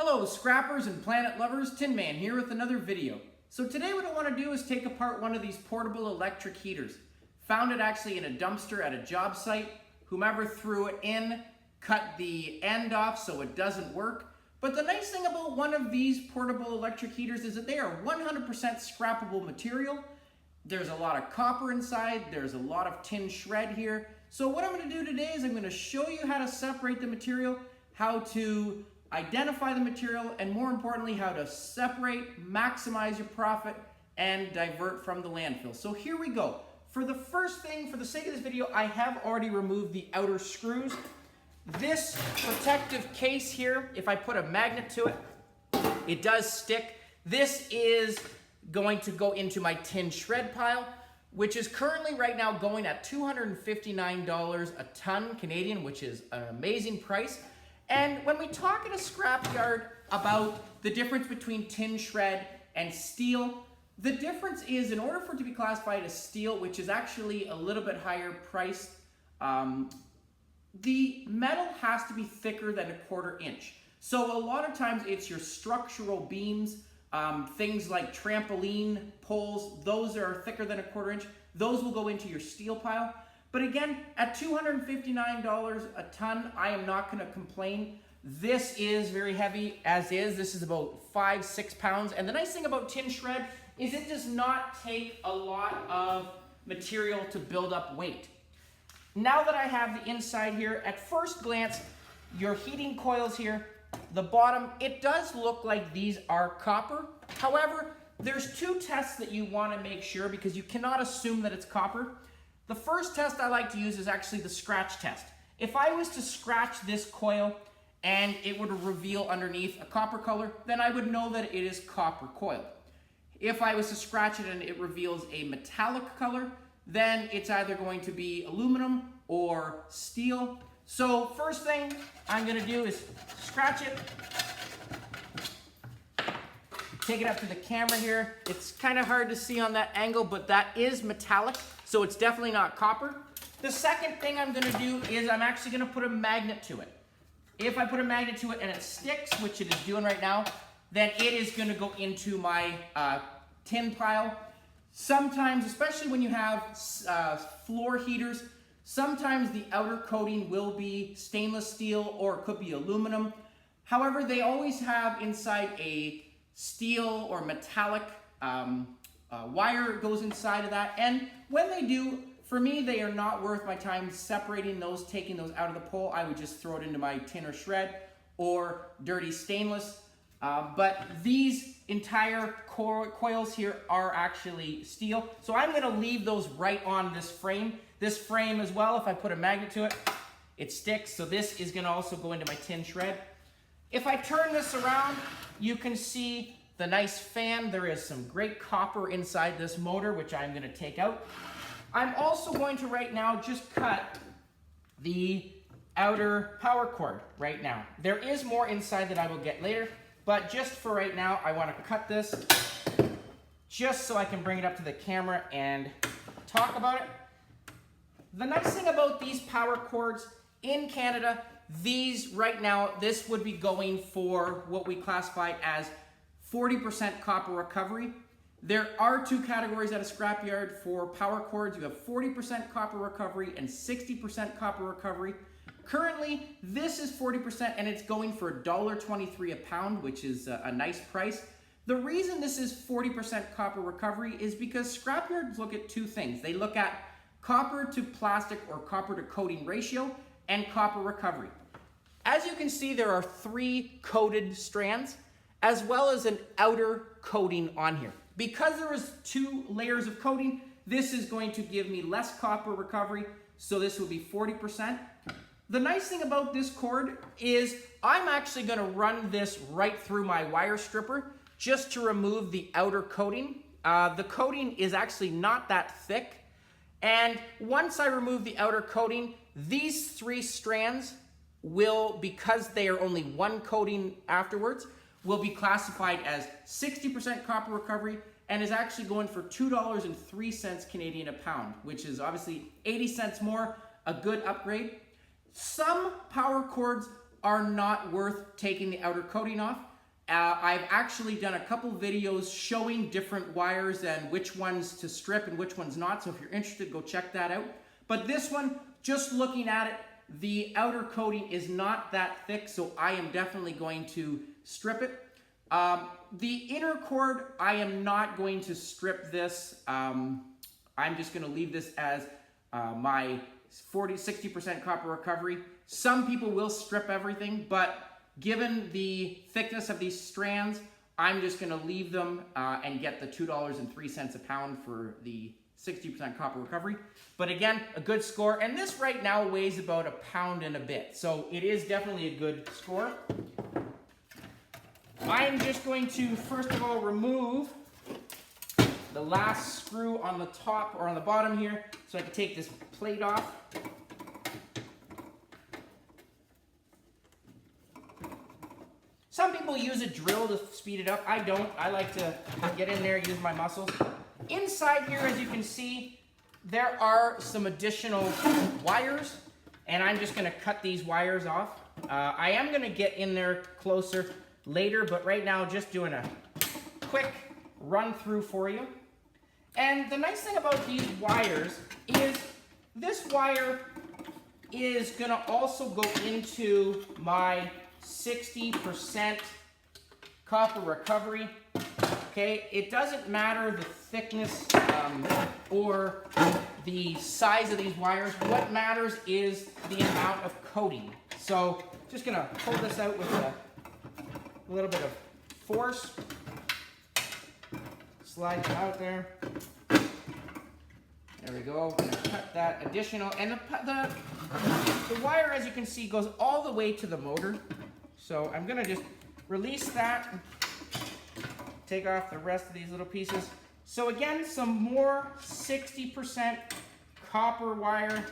Hello scrappers and planet lovers, Tin Man here with another video. So today what I want to do is take apart one of these portable electric heaters. Found it actually in a dumpster at a job site. Whomever threw it in cut the end off so it doesn't work. But the nice thing about one of these portable electric heaters is that they are 100% scrappable material. There's a lot of copper inside, there's a lot of tin shred here. So what I'm going to do today is I'm going to show you how to separate the material, how to identify the material, and more importantly, how to separate, maximize your profit, and divert from the landfill. So here we go. For the first thing, for the sake of this video, I have already removed the outer screws. This protective case here, if I put a magnet to it, it does stick. This is going to go into my tin shred pile, which is currently right now going at $259 a ton Canadian, which is an amazing price. And when we talk at a scrapyard about the difference between tin shred and steel, the difference is in order for it to be classified as steel, which is actually a little bit higher priced, the metal has to be thicker than 1/4 inch. So a lot of times it's your structural beams, things like trampoline poles, those are thicker than 1/4 inch. Those will go into your steel pile. But again, at $259 a ton, I am not going to complain. This is very heavy as is. This is about 5-6 pounds. And the nice thing about tin shred is it does not take a lot of material to build up weight. Now that I have the inside here, at first glance, your heating coils here, the bottom, it does look like these are copper. However, there's two tests that you want to make sure because you cannot assume that it's copper. The first test I like to use is actually the scratch test. If I was to scratch this coil and it would reveal underneath a copper color, then I would know that it is copper coil. If I was to scratch it and it reveals a metallic color, then it's either going to be aluminum or steel. So first thing I'm going to do is scratch it. Take it up to the camera here. It's kind of hard to see on that angle, but that is metallic, so it's definitely not copper. The second thing I'm going to do is I'm actually going to put a magnet to it. If I put a magnet to it and it sticks, which it is doing right now, then it is going to go into my tin pile. Sometimes, especially when you have floor heaters, sometimes the outer coating will be stainless steel or it could be aluminum. However, they always have inside a steel or metallic wire goes inside of that. And when they do, for me, they are not worth my time separating those, taking those out of the pole. I would just throw it into my tin or shred or dirty stainless. But these entire coils here are actually steel. So I'm going to leave those right on this frame. This frame as well, if I put a magnet to it, it sticks. So this is going to also go into my tin shred. If I turn this around, you can see the nice fan. There is some great copper inside this motor, which I'm going to take out. I'm also going to right now just cut the outer power cord right now. There is more inside that I will get later, but just for right now, I want to cut this just so I can bring it up to the camera and talk about it. The nice thing about these power cords in Canada, these right now, this would be going for what we classify as 40% copper recovery. There are two categories at a scrapyard for power cords. You have 40% copper recovery and 60% copper recovery. Currently, this is 40% and it's going for $1.23 a pound, which is a nice price. The reason this is 40% copper recovery is because scrapyards look at two things. They look at copper to plastic or copper to coating ratio and copper recovery. As you can see, there are 3 coated strands as well as an outer coating on here. Because there is 2 layers of coating, this is going to give me less copper recovery, so this will be 40%. The nice thing about this cord is I'm actually going to run this right through my wire stripper just to remove the outer coating. The coating is actually not that thick. And once I remove the outer coating, these 3 strands will, because they are only 1 coating afterwards, will be classified as 60% copper recovery and is actually going for $2.03 Canadian a pound, which is obviously 80 cents more, a good upgrade. Some power cords are not worth taking the outer coating off. I've actually done a couple videos showing different wires and which ones to strip and which ones not. So if you're interested, go check that out. But this one, just looking at it, the outer coating is not that thick, so I am definitely going to strip it. The inner cord, I am not going to strip this. I'm just going to leave this as my 60% copper recovery. Some people will strip everything, but given the thickness of these strands, I'm just going to leave them and get the $2.03 a pound for the 60% copper recovery. But again, a good score. And this right now weighs about a pound and a bit. So it is definitely a good score. I'm just going to, first of all, remove the last screw on the top or on the bottom here so I can take this plate off. Some people use a drill to speed it up. I don't. I like to get in there, use my muscles. Inside here, as you can see, there are some additional wires, and I'm just going to cut these wires off. I am going to get in there closer later, but right now just doing a quick run through for you. And the nice thing about these wires is this wire is going to also go into my 60% copper recovery. Okay, it doesn't matter the thickness or the size of these wires. What matters is the amount of coating. So just gonna pull this out with a little bit of force. Slide it out there. There we go. I'm gonna cut that additional, and the wire, as you can see, goes all the way to the motor. So I'm gonna just release that, take off the rest of these little pieces. So again, some more 60% copper wire.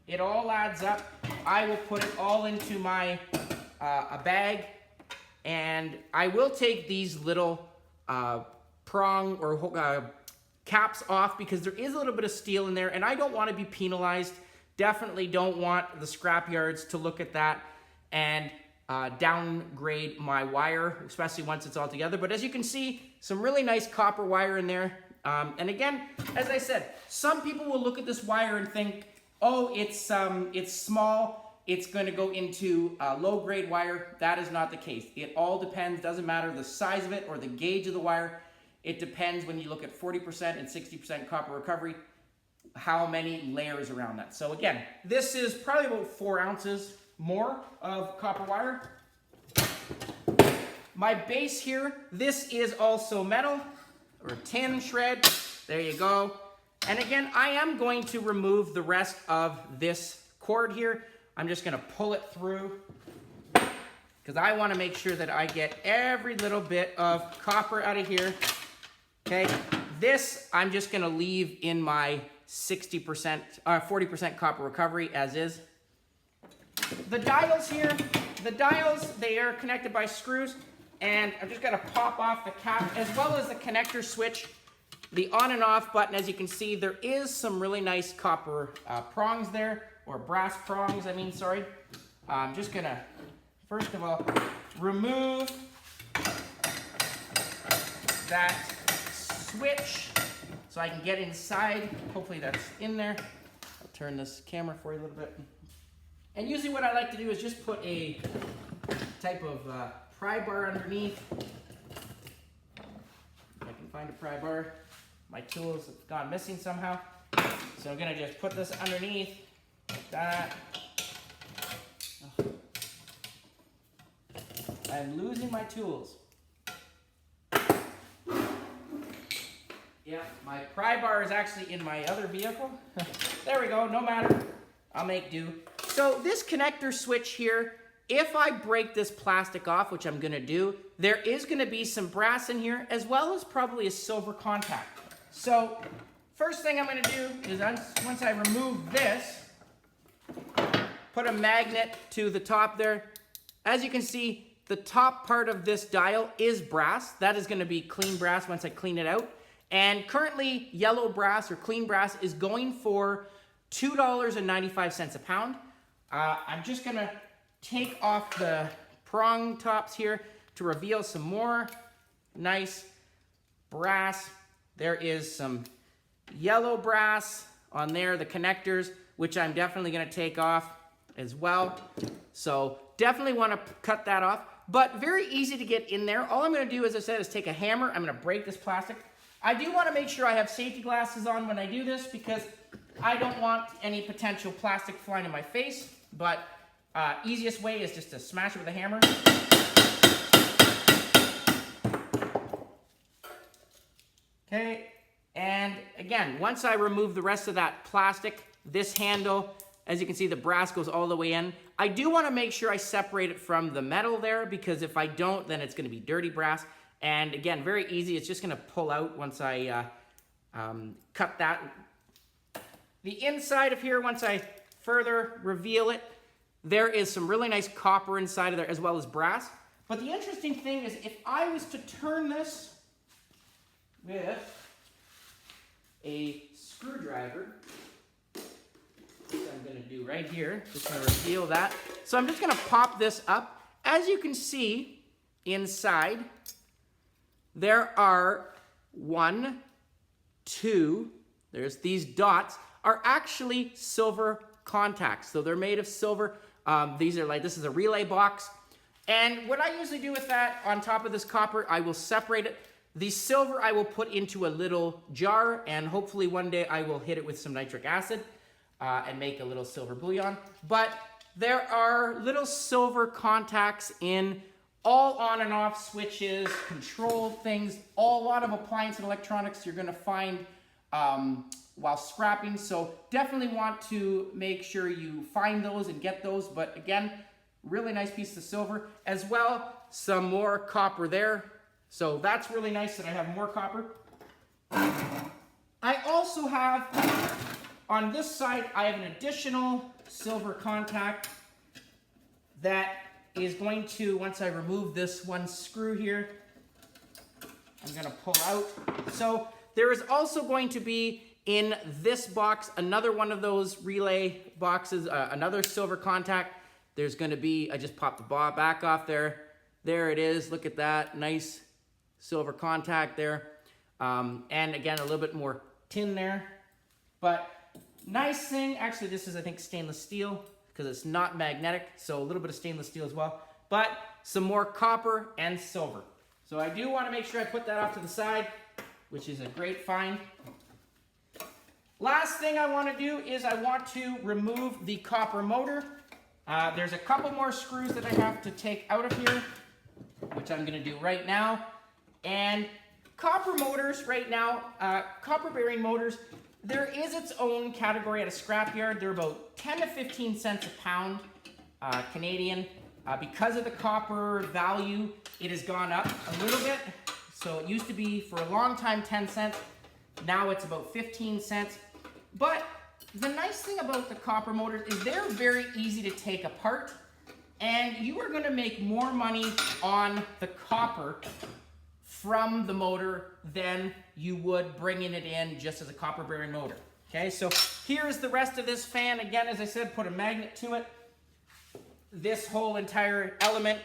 It all adds up. I will put it all into my a bag, and I will take these little prong or caps off because there is a little bit of steel in there, and I don't want to be penalized. Definitely don't want the scrap yards to look at that and downgrade my wire, especially once it's all together. But as you can see, some really nice copper wire in there. And again, as I said, some people will look at this wire and think, oh, it's small, it's going to go into low-grade wire. That is not the case. It all depends. Doesn't matter the size of it or the gauge of the wire. It depends when you look at 40% and 60% copper recovery, how many layers around that. So again, this is probably about 4 ounces more of copper wire. My base here, this is also metal or tin shred. There you go. And again, I am going to remove the rest of this cord here. I'm just going to pull it through because I want to make sure that I get every little bit of copper out of here. Okay, this I'm just going to leave in my 40% copper recovery as is. The dials here, they are connected by screws, and I'm just going to pop off the cap as well as the connector switch. The on and off button, as you can see, there is some really nice copper prongs there, or brass prongs, I mean, sorry. I'm just going to, first of all, remove that switch so I can get inside. Hopefully that's in there. I'll turn this camera for you a little bit. And usually what I like to do is just put a type of pry bar underneath. If I can find a pry bar. My tools have gone missing somehow. So I'm gonna just put this underneath like that. Oh. I'm losing my tools. Yeah, my pry bar is actually in my other vehicle. There we go, no matter. I'll make do. So this connector switch here, if I break this plastic off, which I'm gonna do, there is gonna be some brass in here as well as probably a silver contact. So first thing I'm gonna do is once I remove this, put a magnet to the top there. As you can see, the top part of this dial is brass. That is gonna be clean brass once I clean it out. And currently, yellow brass or clean brass is going for $2.95 a pound. I'm just gonna take off the prong tops here. to reveal some more nice brass. There is some yellow brass on there, the connectors, which I'm definitely gonna take off as well. So definitely wanna cut that off, but very easy to get in there. All I'm gonna do, as I said, is take a hammer. I'm gonna break this plastic. I do wanna make sure I have safety glasses on when I do this because I don't want any potential plastic flying in my face, but easiest way is just to smash it with a hammer. Okay, and again, once I remove the rest of that plastic, this handle, as you can see, the brass goes all the way in. I do want to make sure I separate it from the metal there, because if I don't, then it's going to be dirty brass. And again, very easy. It's just going to pull out once I cut that. The inside of here, once I further reveal it, there is some really nice copper inside of there as well as brass. But the interesting thing is, if I was to turn this with a screwdriver, which I'm going to do right here, just going to reveal that. So I'm just going to pop this up. As you can see inside, there are 1, 2, there's these dots are actually silver contacts. So they're made of silver. This is a relay box. And what I usually do with that, on top of this copper, I will separate it. The silver I will put into a little jar, and hopefully one day I will hit it with some nitric acid and make a little silver bouillon. But there are little silver contacts in all on and off switches, control things, a lot of appliance and electronics you're gonna find while scrapping. So definitely want to make sure you find those and get those. But again, really nice piece of silver. As well, some more copper there. So that's really nice that I have more copper. I also have, on this side, I have an additional silver contact that is going to, once I remove this one screw here, I'm gonna pull out. So there is also going to be in this box, another one of those relay boxes, another silver contact. There's gonna be, I just popped the back off there. There it is, look at that, nice silver contact there. And again, a little bit more tin there. But nice thing, actually this is I think stainless steel because it's not magnetic, so a little bit of stainless steel as well. But some more copper and silver. So I do want to make sure I put that off to the side, which is a great find. Last thing I want to do is I want to remove the copper motor. There's a couple more screws that I have to take out of here, which I'm going to do right now. And copper motors right now, copper bearing motors, there is its own category at a scrapyard. They're about 10 to 15 cents a pound Canadian. Because of the copper value, it has gone up a little bit. So it used to be for a long time 10 cents. Now it's about 15 cents. But the nice thing about the copper motors is they're very easy to take apart. And you are going to make more money on the copper from the motor than you would bringing it in just as a copper bearing motor. Okay, so here's the rest of this fan. Again, as I said, put a magnet to it. This whole entire element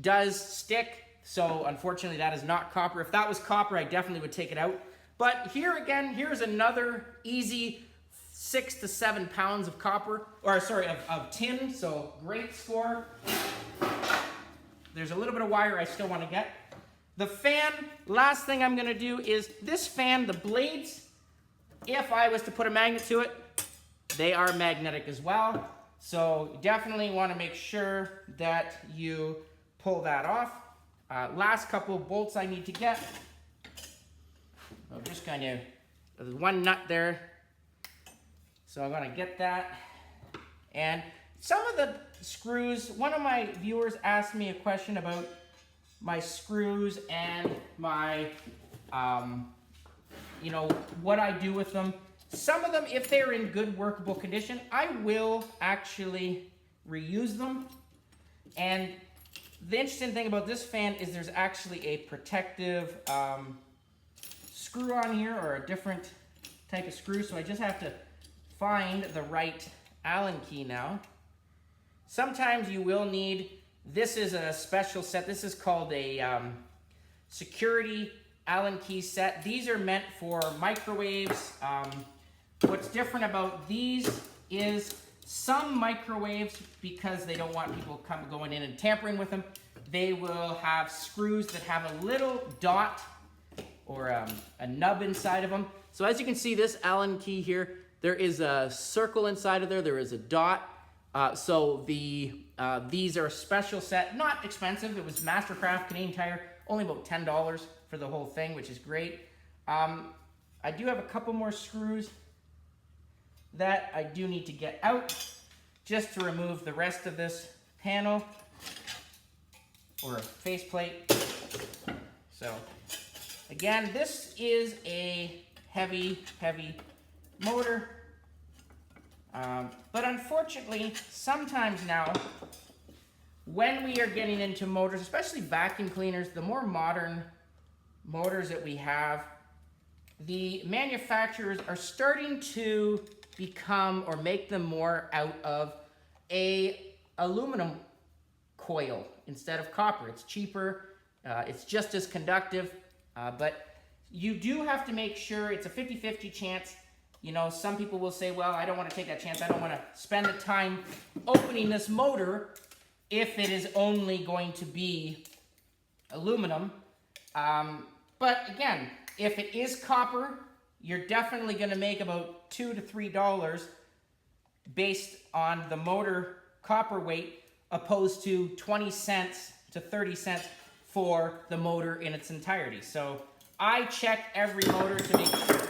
does stick. So unfortunately that is not copper. If that was copper, I definitely would take it out. But here again, here's another easy 6 to 7 pounds of copper, or sorry, of tin. So great score. There's a little bit of wire I still want to get. The fan, last thing I'm going to do is this fan, the blades, if I was to put a magnet to it, they are magnetic as well. So you definitely want to make sure that you pull that off. Last couple bolts I need to get. I'm just going to, there's one nut there. So I'm going to get that. And some of the screws, one of my viewers asked me a question about my screws and my, you know, what I do with them. Some of them, if they're in good workable condition, I will actually reuse them. And the interesting thing about this fan is there's actually a protective screw on here, or a different type of screw. So I just have to find the right Allen key now. Sometimes you will need This is a special set. This is called a security Allen key set. These are meant for microwaves. What's different about these is some microwaves, because they don't want people going in and tampering with them, they will have screws that have a little dot or a nub inside of them. So as you can see, this Allen key here, there is a circle inside of there. There is a dot. So these are a special set, not expensive. It was Mastercraft Canadian Tire, only about $10 for the whole thing, which is great. I do have a couple more screws that I do need to get out just to remove the rest of this panel or faceplate. So again, this is a heavy motor. But unfortunately, sometimes now, when we are getting into motors, especially vacuum cleaners, the more modern motors that we have, the manufacturers are starting to become or make them more out of a aluminum coil instead of copper. It's cheaper, it's just as conductive, but you do have to make sure it's a 50-50 chance. You know, some people will say, well, I don't want to take that chance. I don't want to spend the time opening this motor if it is only going to be aluminum. But again, if it is copper, you're definitely going to make about $2 to $3 based on the motor copper weight, opposed to 20 cents to 30 cents for the motor in its entirety. So I check every motor to make sure.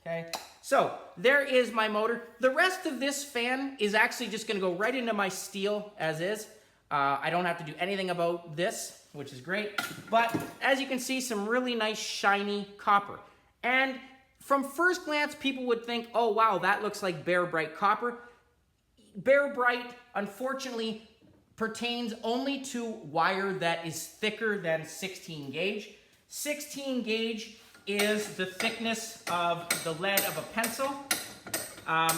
Okay, so there is my motor. The rest of this fan is actually just going to go right into my steel as is. I don't have to do anything about this, which is great. But as you can see, some really nice shiny copper. And from first glance, people would think, oh wow, that looks like Bare Bright copper. Bare Bright, unfortunately, pertains only to wire that is thicker than 16 gauge. 16 gauge is the thickness of the lead of a pencil.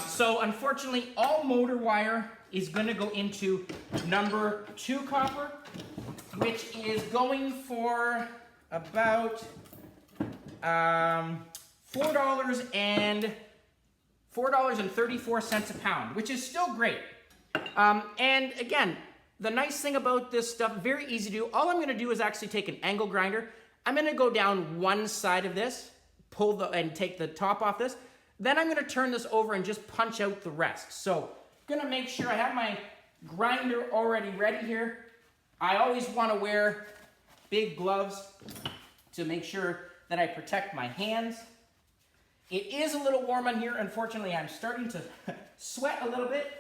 So unfortunately, all motor wire is going to go into number 2 copper, which is going for about $4.34 a pound, which is still great. And again, the nice thing about this stuff, very easy to do. All I'm going to do is actually take an angle grinder. I'm going to go down one side of this, and take the top off this. Then I'm going to turn this over and just punch out the rest. So I'm going to make sure I have my grinder already ready here. I always want to wear big gloves to make sure that I protect my hands. It is a little warm in here. Unfortunately, I'm starting to sweat a little bit,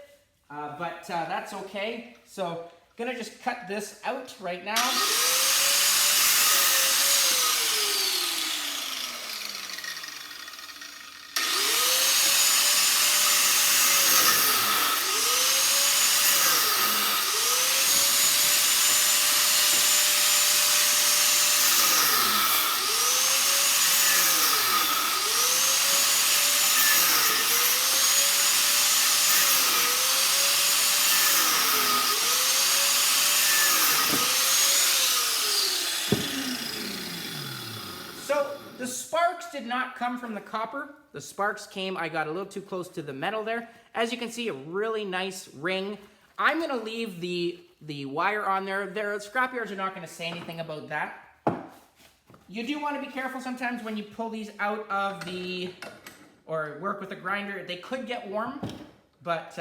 but that's okay. So I'm going to just cut this out right now. The sparks did not come from the copper. The sparks came, I got a little too close to the metal there. As you can see, a really nice ring. I'm going to leave the wire on there. Scrapyards are not going to say anything about that. You do want to be careful sometimes when you pull these out of or work with a grinder. They could get warm, but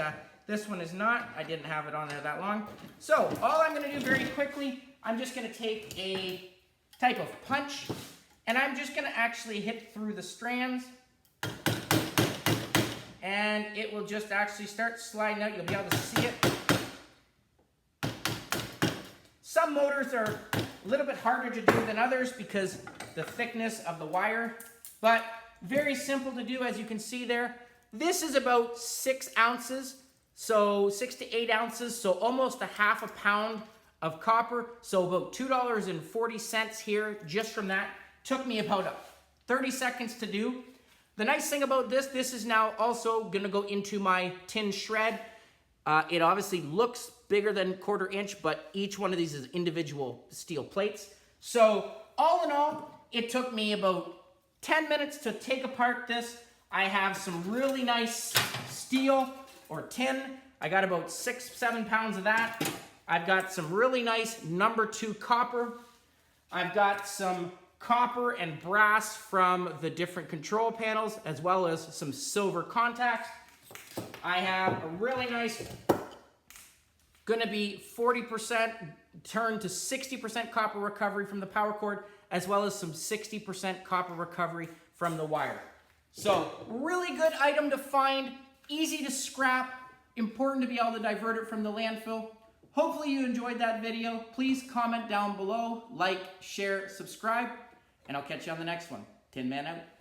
this one is not. I didn't have it on there that long. So all I'm going to do very quickly, I'm just going to take a type of punch, and I'm just going to actually hit through the strands, and it will just actually start sliding out. You'll be able to see it. Some motors are a little bit harder to do than others because the thickness of the wire, but very simple to do, as you can see there. This is about 6 ounces, so 6 to 8 ounces, so almost a half a pound of copper, so about $2.40 here just from that. Took me about 30 seconds to do. The nice thing about this is now also gonna go into my tin shred. It obviously looks bigger than 1/4 inch, but each one of these is individual steel plates. So all in all, it took me about 10 minutes to take apart this. I have some really nice steel or tin. I got about 6-7 pounds of that. I've got some really nice #2 copper. I've got some copper and brass from the different control panels, as well as some silver contacts. I have a really nice, gonna be 40% turned to 60% copper recovery from the power cord, as well as some 60% copper recovery from the wire. So really good item to find, easy to scrap, important to be able to divert it from the landfill. Hopefully you enjoyed that video. Please comment down below, like, share, subscribe, and I'll catch you on the next one. Tin Man out.